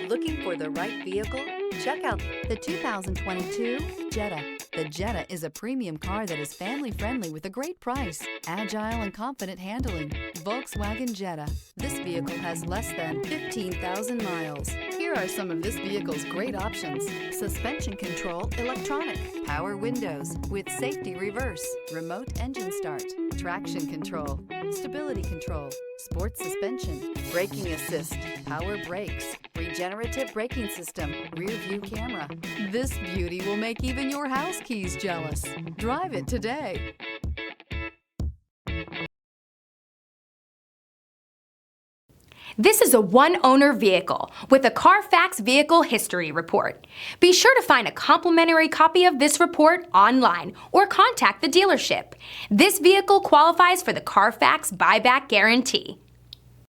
Looking for the right vehicle? Check out the 2022 Jetta. The Jetta is a premium car that is family-friendly with a great price, agile and confident handling. Volkswagen Jetta. This vehicle has less than 15,000 miles. Here are some of this vehicle's great options: suspension control electronic, power windows with safety reverse, remote engine start, traction control, stability control, sports suspension, braking assist, power brakes, regenerative braking system, rear view camera. This beauty will make even your house keys jealous. Drive it today. This is a one-owner vehicle with a Carfax Vehicle History Report. Be sure to find a complimentary copy of this report online or contact the dealership. This vehicle qualifies for the Carfax Buyback Guarantee.